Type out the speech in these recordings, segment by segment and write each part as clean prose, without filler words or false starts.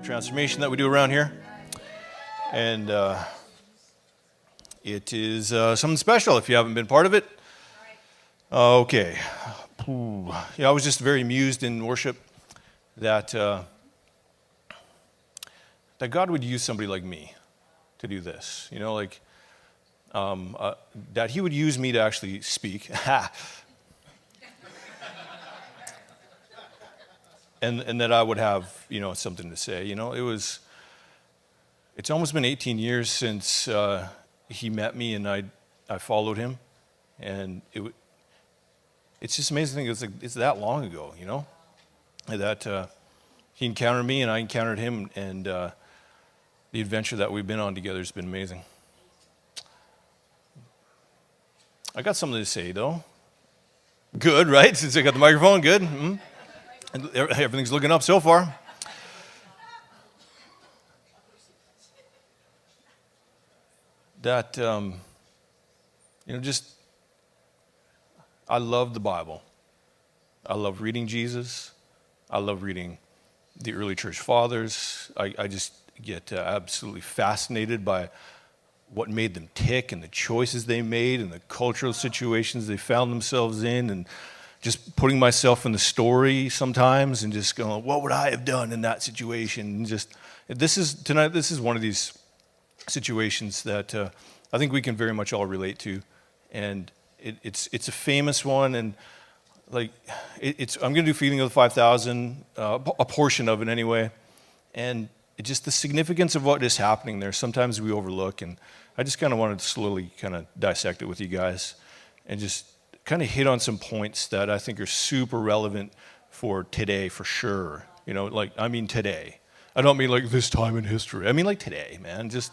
transformation that we do around here. And it is something special if you haven't been part of it. Okay. I was just very amused in worship that that God would use somebody like me to do this. You know, like that He would use me to actually speak. And that I would have, something to say. It's almost been 18 years since he met me and I followed him. And it's just amazing to think it's that long ago, that he encountered me and I encountered him, and the adventure that we've been on together has been amazing. I got something to say, though. Good, right? Since I got the microphone, good. Mm-hmm. Everything's looking up so far. That, I love the Bible. I love reading Jesus. I love reading the early church fathers. I just get absolutely fascinated by what made them tick and the choices they made and the cultural situations they found themselves in, and just putting myself in the story sometimes and just going, what would I have done in that situation? And this is one of these situations that I think we can very much all relate to. And it's a famous one, and I'm going to do Feeding of the 5,000, a portion of it anyway. And just the significance of what is happening there, sometimes we overlook, and I just kind of wanted to slowly kind of dissect it with you guys and just kind of hit on some points that I think are super relevant for today, for sure. I mean today. I don't mean like this time in history. I mean like today, man. Just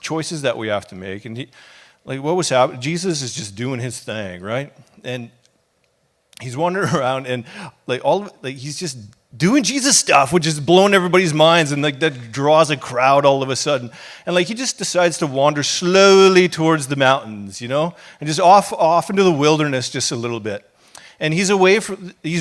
choices that we have to make. And what was happening? Jesus is just doing his thing, right? And he's wandering around, and he's just doing Jesus stuff, which is blowing everybody's minds, and that draws a crowd all of a sudden. And he just decides to wander slowly towards the mountains, and just off into the wilderness just a little bit. And he's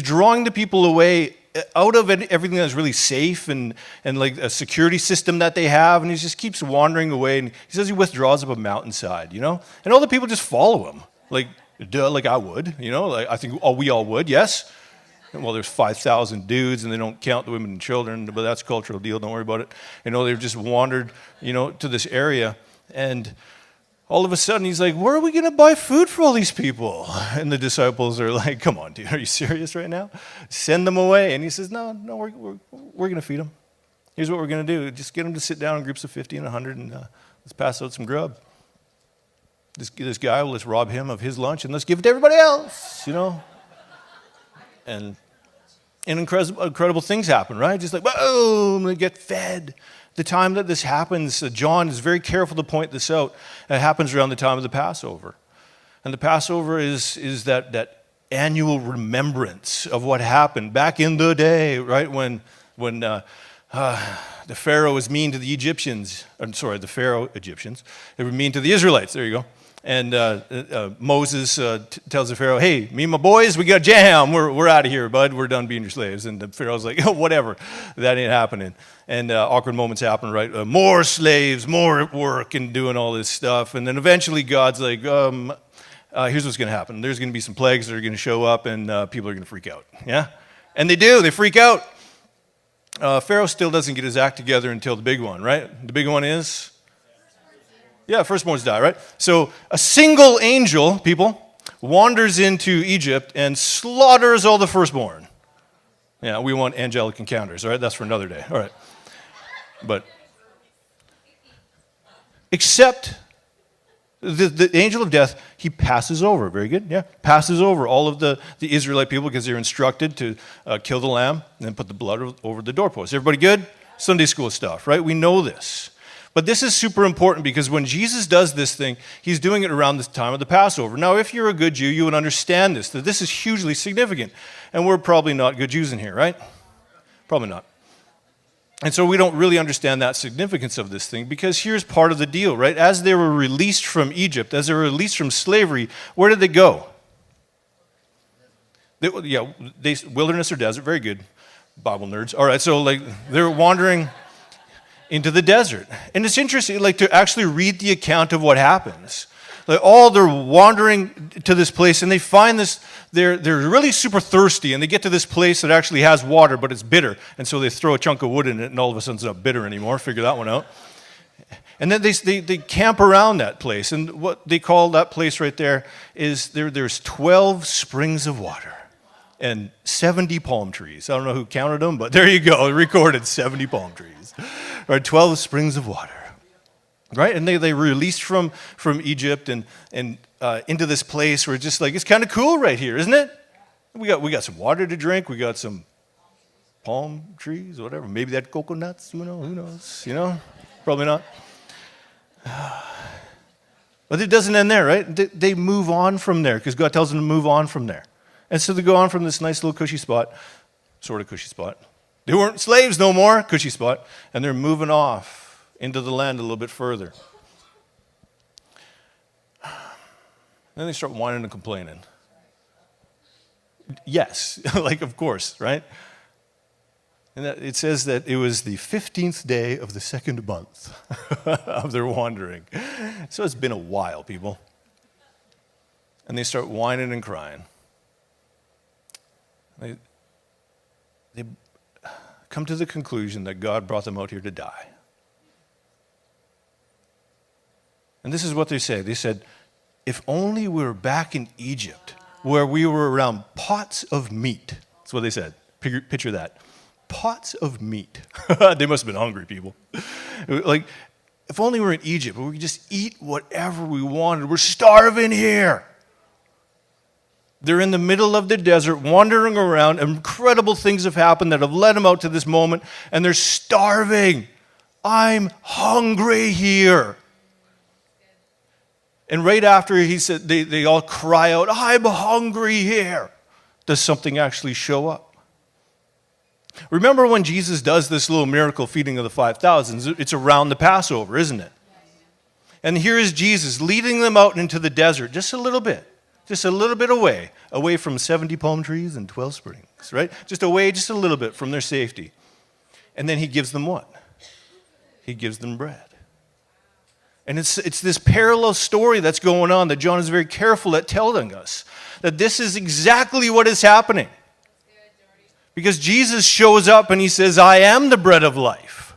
drawing the people away out of everything that's really safe and like a security system that they have, and he just keeps wandering away. And he says he withdraws up a mountainside, and all the people just follow him, like I would, I think we all would, yes. Well, there's 5,000 dudes, and they don't count the women and children, but that's a cultural deal. Don't worry about it. They've just wandered, to this area, and all of a sudden he's like, "Where are we going to buy food for all these people?" And the disciples are like, "Come on, dude, are you serious right now? Send them away." And he says, "No, we're going to feed them. Here's what we're going to do: just get them to sit down in groups of 50 and 100, and let's pass out some grub. This guy, let's rob him of his lunch, and let's give it to everybody else, And incredible things happen, right? Just like, boom, they get fed. The time that this happens, John is very careful to point this out. It happens around the time of the Passover. And the Passover is that annual remembrance of what happened back in the day, right? When the Pharaoh was mean to the Egyptians. The Pharaoh Egyptians. They were mean to the Israelites. There you go. And Moses tells the Pharaoh, "Hey, me and my boys, we got jam. We're out of here, bud. We're done being your slaves." And the Pharaoh's like, "Oh, whatever. That ain't happening." And awkward moments happen, right? More slaves, more work, and doing all this stuff. And then eventually God's like, here's what's going to happen. There's going to be some plagues that are going to show up, and people are going to freak out. Yeah? And they do. They freak out. Pharaoh still doesn't get his act together until the big one, right? The big one is? Yeah, firstborns die, right? So a single angel, people, wanders into Egypt and slaughters all the firstborn. Yeah, we want angelic encounters, all right? That's for another day, all right. But except the angel of death, he passes over, very good, yeah, passes over all of the Israelite people because they're instructed to kill the lamb and then put the blood over the doorpost. Everybody good? Sunday school stuff, right? We know this. But this is super important because when Jesus does this thing, he's doing it around the time of the Passover. Now, if you're a good Jew, you would understand this, that this is hugely significant. And we're probably not good Jews in here, right? Probably not. And so we don't really understand that significance of this thing, because here's part of the deal, right? As they were released from Egypt, as they were released from slavery, where did they go? Wilderness or desert, very good. Bible nerds. All right, so like they're wandering into the desert. And it's interesting, like to actually read the account of what happens. Like they're wandering to this place and they find this, they're really super thirsty and they get to this place that actually has water, but it's bitter. And so they throw a chunk of wood in it and all of a sudden it's not bitter anymore. Figure that one out. And then they camp around that place. And what they call that place right there is there's 12 springs of water and 70 palm trees. I don't know who counted them, but there you go. It recorded 70 palm trees. Or 12 springs of water. Right? And they released from Egypt and into this place where just like, it's kind of cool right here, isn't it? We got some water to drink. We got some palm trees, whatever. Maybe that coconuts, who knows, Probably not. But it doesn't end there, right? They move on from there because God tells them to move on from there. And so they go on from this nice little cushy spot, sort of cushy spot. They weren't slaves no more, cushy spot. And they're moving off into the land a little bit further. Then they start whining and complaining. Yes, like of course, right? And it says that it was the 15th day of the second month of their wandering. So it's been a while, people. And they start whining and crying. They come to the conclusion that God brought them out here to die. And this is what they say. They said, if only we were back in Egypt where we were around pots of meat. That's what they said. Picture that. Pots of meat. They must have been hungry, people. Like, if only we were in Egypt, where we could just eat whatever we wanted. We're starving here. They're in the middle of the desert, wandering around. Incredible things have happened that have led them out to this moment, and they're starving. I'm hungry here. And right after he said, they all cry out, I'm hungry here. Does something actually show up? Remember when Jesus does this little miracle feeding of the 5,000? It's around the Passover, isn't it? And here is Jesus leading them out into the desert just a little bit away from 70 palm trees and 12 springs, right? Just a little bit from their safety. And then he gives them what? He gives them bread. And it's this parallel story that's going on that John is very careful at telling us, that this is exactly what is happening. Because Jesus shows up and he says, I am the bread of life.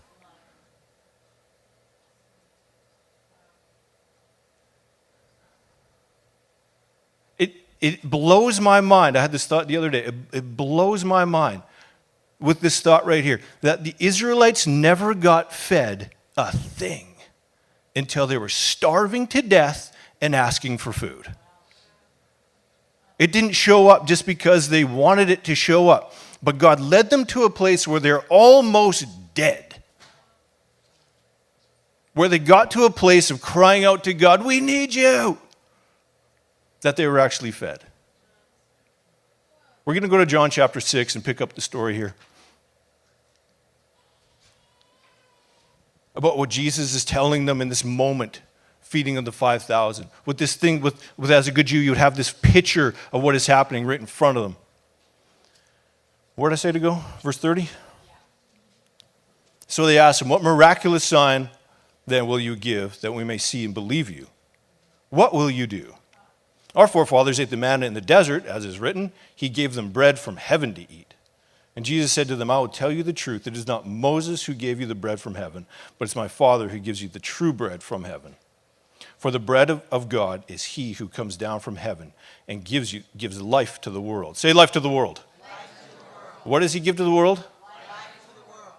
It blows my mind. I had this thought the other day. It blows my mind with this thought right here, that the Israelites never got fed a thing until they were starving to death and asking for food. It didn't show up just because they wanted it to show up. But God led them to a place where they're almost dead. Where they got to a place of crying out to God, we need you. That they were actually fed. We're going to go to John chapter 6 and pick up the story here. About what Jesus is telling them in this moment, feeding of the 5,000. With this thing, with as a good Jew, you would have this picture of what is happening right in front of them. Where did I say to go? Verse 30? So they asked him, what miraculous sign then will you give that we may see and believe you? What will you do? Our forefathers ate the manna in the desert, as is written. He gave them bread from heaven to eat. And Jesus said to them, I will tell you the truth. It is not Moses who gave you the bread from heaven, but it's my Father who gives you the true bread from heaven. For the bread of God is he who comes down from heaven and gives life to the world. Say life to the world. What does he give to the world? Life to the world.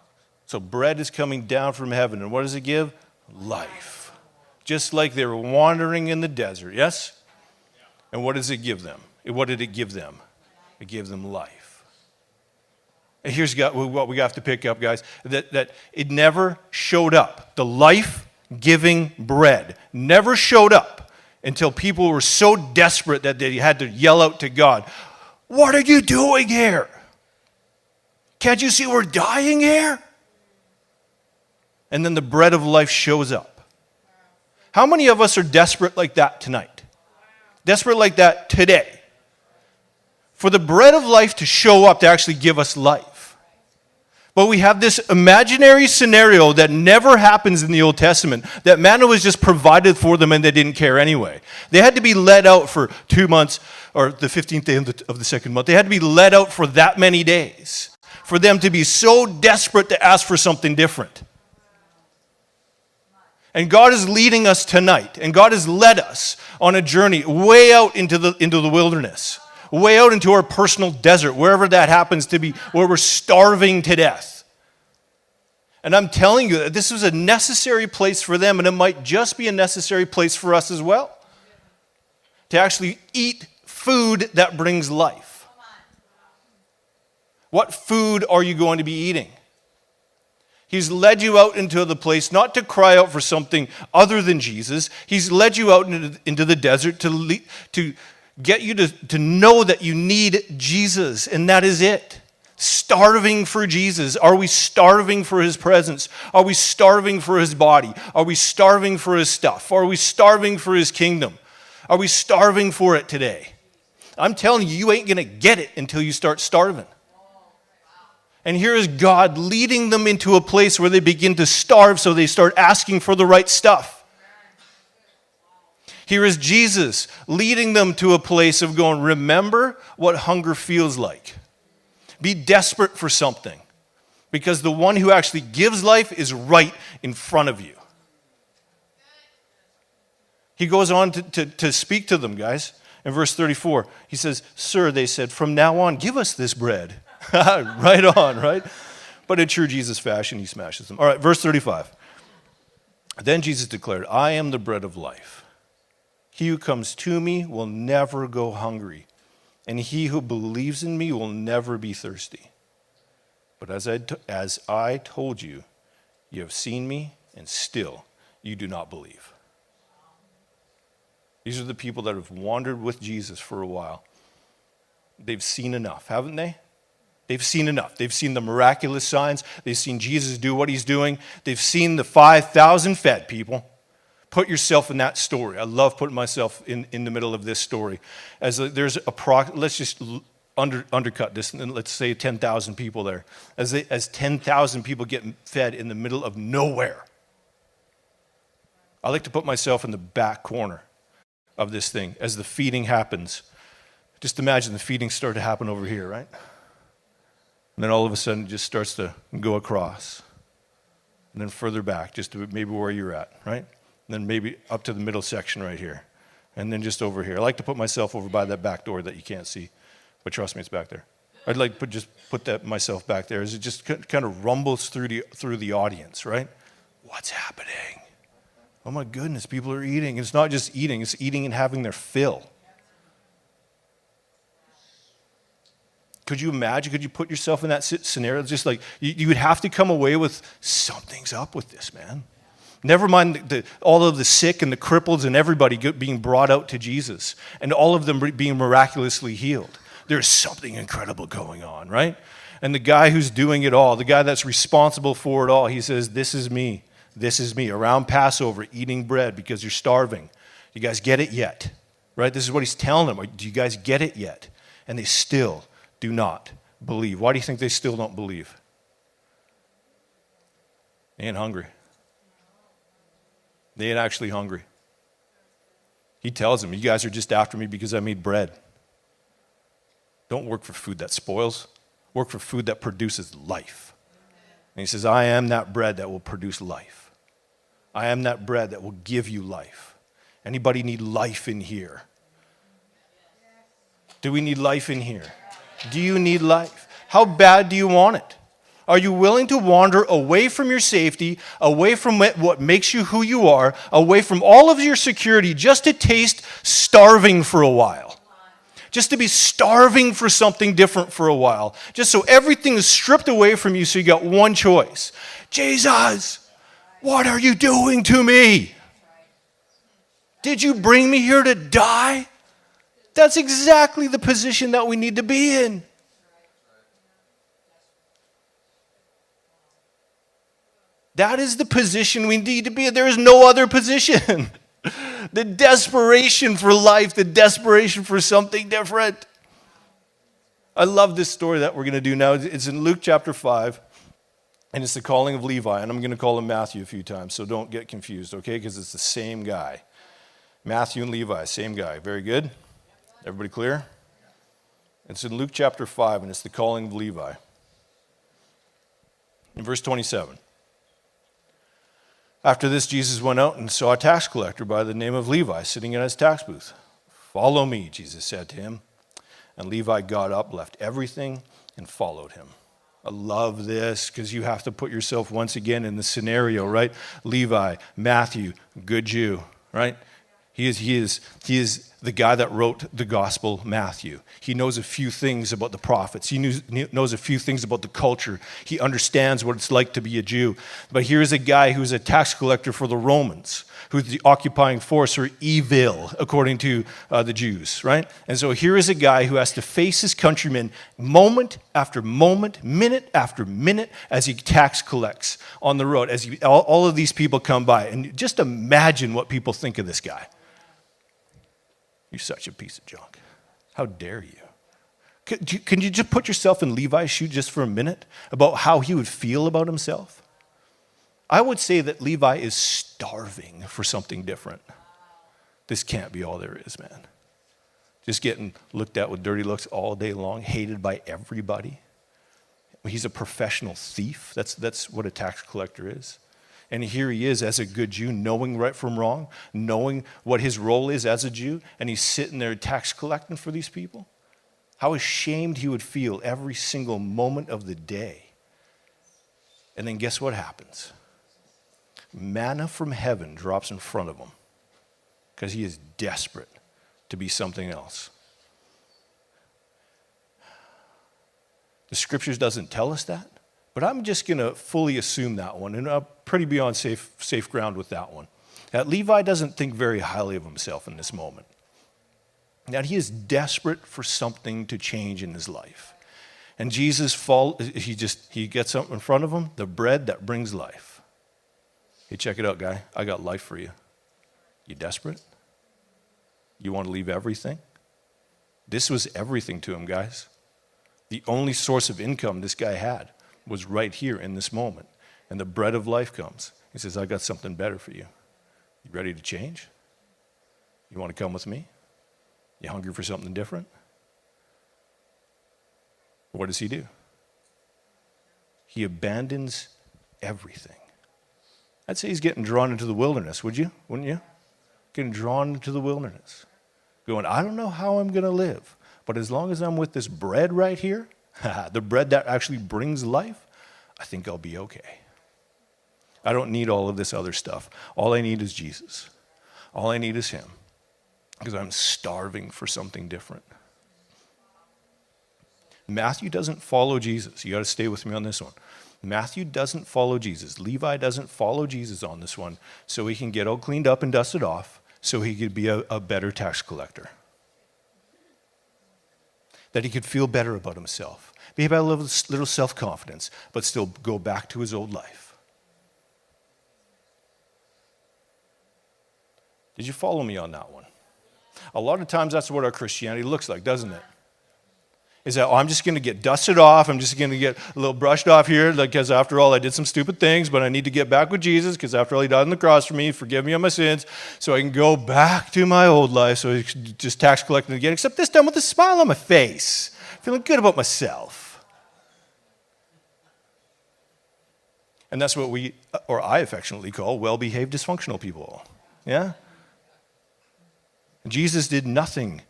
So bread is coming down from heaven. And what does it give? Life. Just like they were wandering in the desert, yes? And what does it give them? What did it give them? It gave them life. And here's what we have to pick up, guys. That it never showed up. The life-giving bread never showed up until people were so desperate that they had to yell out to God, what are you doing here? Can't you see we're dying here? And then the bread of life shows up. How many of us are desperate like that tonight? Desperate like that today? For the bread of life to show up to actually give us life. But we have this imaginary scenario that never happens in the Old Testament, that manna was just provided for them and they didn't care anyway. They had to be led out for 2 months, or the 15th day of the second month. They had to be led out for that many days for them to be so desperate to ask for something different. And God is leading us tonight, and God has led us on a journey way out into the wilderness, way out into our personal desert, wherever that happens to be, where we're starving to death. And I'm telling you that this was a necessary place for them, and it might just be a necessary place for us as well, to actually eat food that brings life. What food are you going to be eating? He's led you out into the place not to cry out for something other than Jesus. He's led you out into the desert to get you to know that you need Jesus, and that is it. Starving for Jesus. Are we starving for his presence? Are we starving for his body? Are we starving for his stuff? Are we starving for his kingdom? Are we starving for it today? I'm telling you, you ain't going to get it until you start starving. And here is God leading them into a place where they begin to starve, so they start asking for the right stuff. Here is Jesus leading them to a place of going, remember what hunger feels like. Be desperate for something, because the one who actually gives life is right in front of you. He goes on to speak to them, guys. In verse 34, he says, "Sir," they said, "from now on, give us this bread." Right on, right? But in true Jesus fashion, he smashes them. All right, verse 35. Then Jesus declared, "I am the bread of life. He who comes to me will never go hungry, and he who believes in me will never be thirsty. But as I told you, you have seen me, and still you do not believe." These are the people that have wandered with Jesus for a while. They've seen enough, haven't they? They've seen enough. They've seen the miraculous signs. They've seen Jesus do what he's doing. They've seen the 5,000 fed people. Put yourself in that story. I love putting myself in the middle of this story. Let's just undercut this, and let's say 10,000 people there. As 10,000 people get fed in the middle of nowhere. I like to put myself in the back corner of this thing as the feeding happens. Just imagine the feeding start to happen over here, right? And then all of a sudden it just starts to go across. And then further back, just to maybe where you're at, right? And then maybe up to the middle section right here. And then just over here. I like to put myself over by that back door that you can't see. But trust me, it's back there. I'd like to just put myself back there as it just kind of rumbles through the audience, right? What's happening? Oh my goodness, people are eating. It's not just eating, it's eating and having their fill. Could you imagine? Could you put yourself in that scenario? It's just like you would have to come away with something's up with this, man. Never mind all of the sick and the cripples and everybody being brought out to Jesus and all of them being miraculously healed. There's something incredible going on, right? And the guy who's doing it all, the guy that's responsible for it all, he says, "This is me. This is me." Around Passover, eating bread because you're starving. You guys get it yet? Right? This is what he's telling them. Do you guys get it yet? And they still do not believe. Why do you think they still don't believe? They ain't hungry. They ain't actually hungry. He tells them, "You guys are just after me because I made bread. Don't work for food that spoils. Work for food that produces life." And he says, "I am that bread that will produce life. I am that bread that will give you life." Anybody need life in here? Do we need life in here? Do you need life? How bad do you want it? Are you willing to wander away from your safety, away from what makes you who you are, away from all of your security, just to taste starving for a while? Just to be starving for something different for a while. Just so everything is stripped away from you so you got one choice. Jesus, what are you doing to me? Did you bring me here to die? That's exactly the position that we need to be in. That is the position we need to be in. There is no other position. The desperation for life, the desperation for something different. I love this story that we're going to do now. It's in Luke chapter 5. And it's the calling of Levi, and I'm going to call him Matthew a few times, so don't get confused, okay? Because it's the same guy. Matthew and Levi, same guy. Very good? Everybody clear? It's in Luke chapter 5, and it's the calling of Levi. In verse 27. After this, Jesus went out and saw a tax collector by the name of Levi sitting in his tax booth. "Follow me," Jesus said to him. And Levi got up, left everything, and followed him. I love this because you have to put yourself once again in the scenario, right? Levi, Matthew, good Jew, right? He is the guy that wrote the gospel, Matthew. He knows a few things about the prophets. He knows a few things about the culture. He understands what it's like to be a Jew. But here's a guy who's a tax collector for the Romans, who's the occupying force, or evil, according to the Jews, right? And so here is a guy who has to face his countrymen moment after moment, minute after minute, as he tax collects on the road, as all of these people come by. And just imagine what people think of this guy. You're such a piece of junk. How dare you? Can you just put yourself in Levi's shoes just for a minute about how he would feel about himself? I would say that Levi is starving for something different. This can't be all there is, man. Just getting looked at with dirty looks all day long, hated by everybody. He's a professional thief. That's what a tax collector is. And here he is as a good Jew, knowing right from wrong, knowing what his role is as a Jew, and he's sitting there tax collecting for these people. How ashamed he would feel every single moment of the day. And then guess what happens? Manna from heaven drops in front of him because he is desperate to be something else. The scriptures doesn't tell us that. But I'm just going to fully assume that one, and I'm pretty be on safe ground with that one. That Levi doesn't think very highly of himself in this moment. That he is desperate for something to change in his life. And Jesus, he gets something in front of him, the bread that brings life. Hey, check it out, guy. I got life for you. You desperate? You want to leave everything? This was everything to him, guys. The only source of income this guy had was right here in this moment. And the bread of life comes. He says, I got something better for you. You ready to change? You want to come with me? You hungry for something different? What does he do? He abandons everything. I'd say he's getting drawn into the wilderness, wouldn't you? Getting drawn into the wilderness. Going, I don't know how I'm going to live, but as long as I'm with this bread right here, the bread that actually brings life, I think I'll be okay. I don't need all of this other stuff. All I need is Jesus. All I need is him. Because I'm starving for something different. Matthew doesn't follow Jesus. You got to stay with me on this one. Matthew doesn't follow Jesus. Levi doesn't follow Jesus on this one so he can get all cleaned up and dusted off so he could be a better tax collector. That he could feel better about himself. Maybe a little self-confidence, but still go back to his old life. Did you follow me on that one? A lot of times that's what our Christianity looks like, doesn't it? Is that, I'm just going to get dusted off. I'm just going to get a little brushed off here because after all, I did some stupid things, but I need to get back with Jesus because after all, he died on the cross for me, forgive me of my sins, so I can go back to my old life, so just tax collecting again, except this time with a smile on my face, feeling good about myself. And that's what I affectionately call well-behaved dysfunctional people. Yeah? Jesus did nothing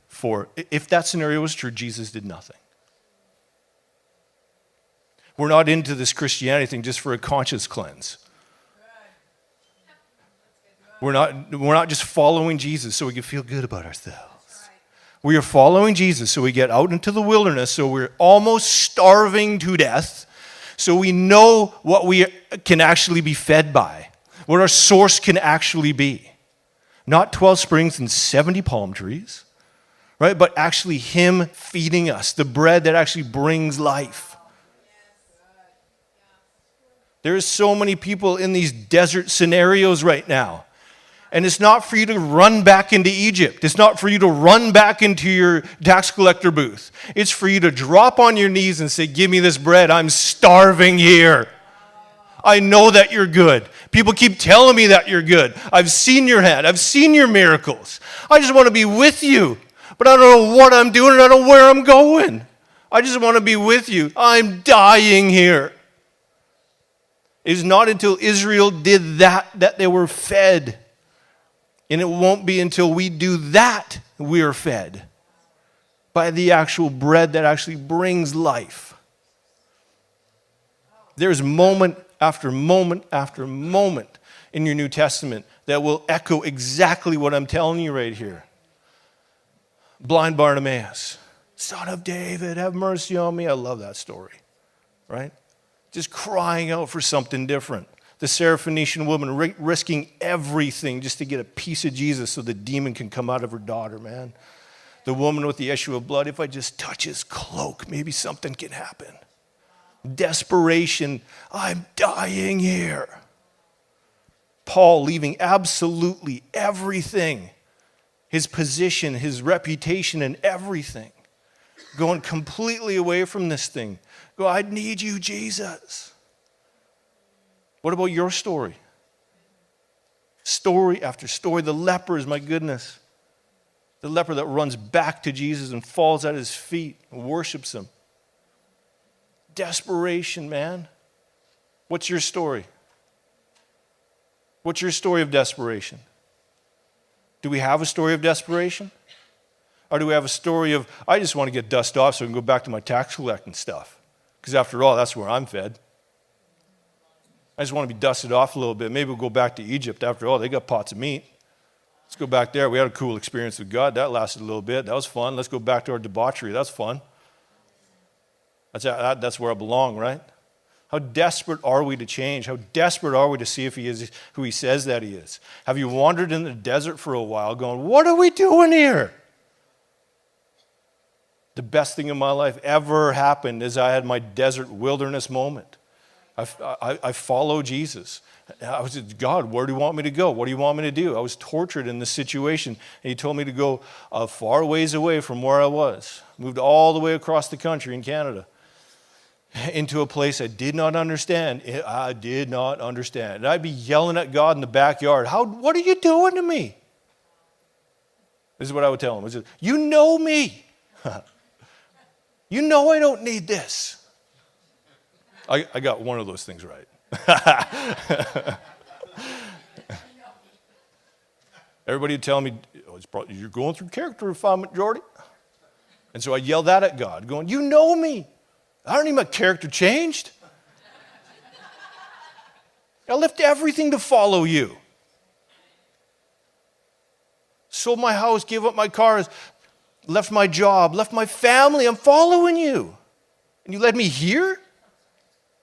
if that scenario was true, Jesus did nothing. We're not into this Christianity thing just for a conscience cleanse. We're not just following Jesus so we can feel good about ourselves. We are following Jesus so we get out into the wilderness, so we're almost starving to death, so we know what we can actually be fed by, what our source can actually be. Not 12 springs and 70 palm trees, right? But actually him feeding us, the bread that actually brings life. There are so many people in these desert scenarios right now. And it's not for you to run back into Egypt. It's not for you to run back into your tax collector booth. It's for you to drop on your knees and say, give me this bread. I'm starving here. I know that you're good. People keep telling me that you're good. I've seen your hand. I've seen your miracles. I just want to be with you. But I don't know what I'm doing and I don't know where I'm going. I just want to be with you. I'm dying here. It is not until Israel did that they were fed. And it won't be until we do that we are fed by the actual bread that actually brings life. There's moment after moment after moment in your New Testament that will echo exactly what I'm telling you right here. Blind Bartimaeus, Son of David, have mercy on me. I love that story, right? Just crying out for something different. The Syrophoenician woman risking everything just to get a piece of Jesus so the demon can come out of her daughter, man. The woman with the issue of blood, if I just touch his cloak, maybe something can happen. Desperation, I'm dying here. Paul leaving absolutely everything, his position, his reputation, and everything, going completely away from this thing. Go, I need you, Jesus. What about your story? Story after story. The lepers, my goodness. The leper that runs back to Jesus and falls at his feet and worships him. Desperation, man. What's your story? What's your story of desperation? Do we have a story of desperation? Or do we have a story of, I just want to get dust off so I can go back to my tax collecting stuff? Because after all, that's where I'm fed. I just want to be dusted off a little bit. Maybe we'll go back to Egypt. After all, they got pots of meat. Let's go back there. We had a cool experience with God. That lasted a little bit. That was fun. Let's go back to our debauchery. That's fun. That's where I belong, right? How desperate are we to change? How desperate are we to see if he is who he says that he is? Have you wandered in the desert for a while going, what are we doing here? The best thing in my life ever happened is I had my desert wilderness moment. I follow Jesus. I was like, God, where do you want me to go? What do you want me to do? I was tortured in this situation, and he told me to go a far ways away from where I was. Moved all the way across the country in Canada into a place I did not understand. I did not understand. And I'd be yelling at God in the backyard, what are you doing to me? This is what I would tell him. I said, you know me. You know I don't need this. I got one of those things right. Everybody would tell me, you're going through character refinement, Geordie. And so I yelled that at God, going, you know me. I don't need my character changed. I left everything to follow you. Sold my house, gave up my cars, left my job, left my family. I'm following you. And you led me here? It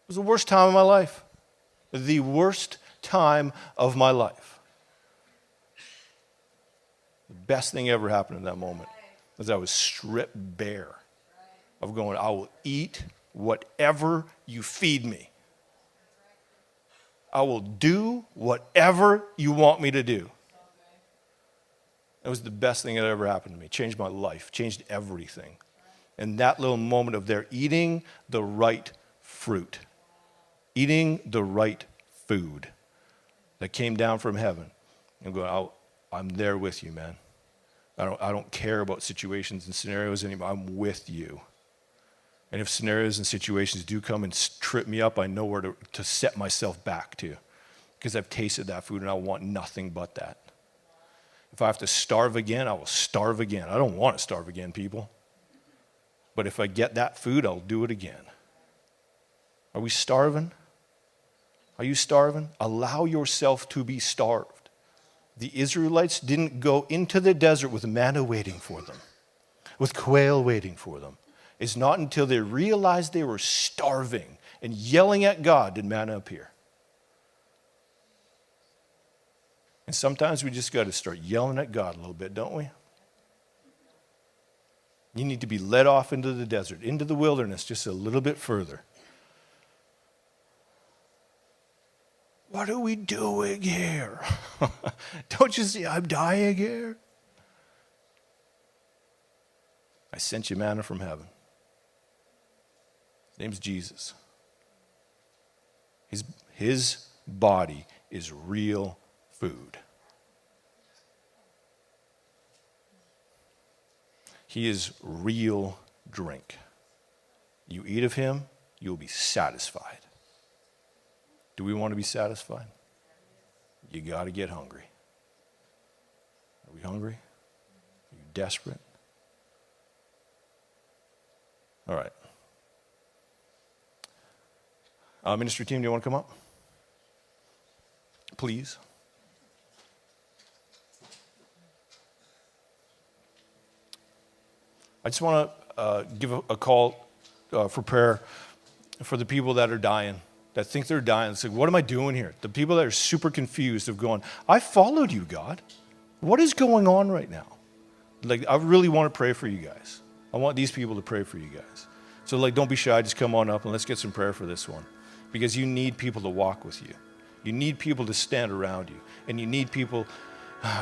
was the worst time of my life. The worst time of my life. The best thing ever happened in that moment was I was stripped bare of going, I will eat whatever you feed me. I will do whatever you want me to do. It was the best thing that ever happened to me. Changed my life, changed everything. And that little moment of there eating the right fruit, eating the right food that came down from heaven. I'm going, I'm there with you, man. I don't care about situations and scenarios anymore. I'm with you. And if scenarios and situations do come and trip me up, I know where to set myself back to. Because I've tasted that food and I want nothing but that. If I have to starve again, I will starve again. I don't want to starve again, people. But if I get that food, I'll do it again. Are we starving? Are you starving? Allow yourself to be starved. The Israelites didn't go into the desert with manna waiting for them, with quail waiting for them. It's not until they realized they were starving and yelling at God did manna appear. And sometimes we just got to start yelling at God a little bit, don't we? You need to be led off into the desert, into the wilderness just a little bit further. What are we doing here? Don't you see I'm dying here? I sent you manna from heaven. His name's Jesus. His body is real food. He is real drink. You eat of him, you will be satisfied. Do we want to be satisfied? You got to get hungry. Are we hungry? Are you desperate? All right. Ministry team, do you want to come up? Please. I just want to give a call for prayer for the people that are dying, that think they're dying. It's like, what am I doing here? The people that are super confused of going, I followed you, God. What is going on right now? Like, I really want to pray for you guys. I want these people to pray for you guys. So, like, don't be shy. Just come on up and let's get some prayer for this one. Because you need people to walk with you. You need people to stand around you. And you need people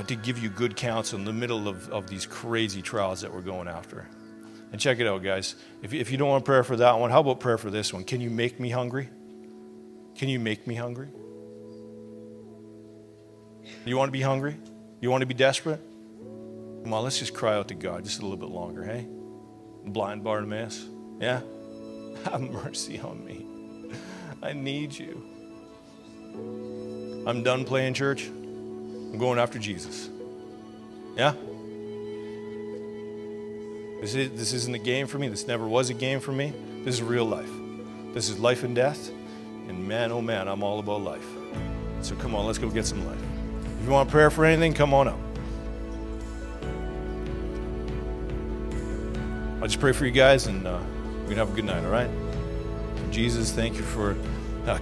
to give you good counsel in the middle of these crazy trials that we're going after. And check it out, guys. If you don't want prayer for that one, how about prayer for this one? Can you make me hungry? Can you make me hungry? You want to be hungry? You want to be desperate? Come on, let's just cry out to God just a little bit longer, hey? Blind Bartimaeus, yeah? Have mercy on me. I need you. I'm done playing church. I'm going after Jesus. Yeah? This isn't a game for me. This never was a game for me. This is real life. This is life and death. And man, oh man, I'm all about life. So come on, let's go get some life. If you want prayer for anything, come on up. I'll just pray for you guys, and we can have a good night, all right? Jesus, thank you for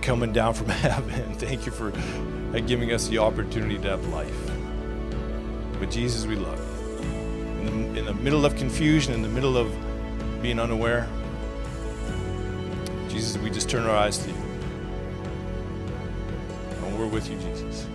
coming down from heaven. Thank you for giving us the opportunity to have life. But Jesus, we love you. In the middle of confusion, in the middle of being unaware, Jesus, we just turn our eyes to you. And we're with you, Jesus.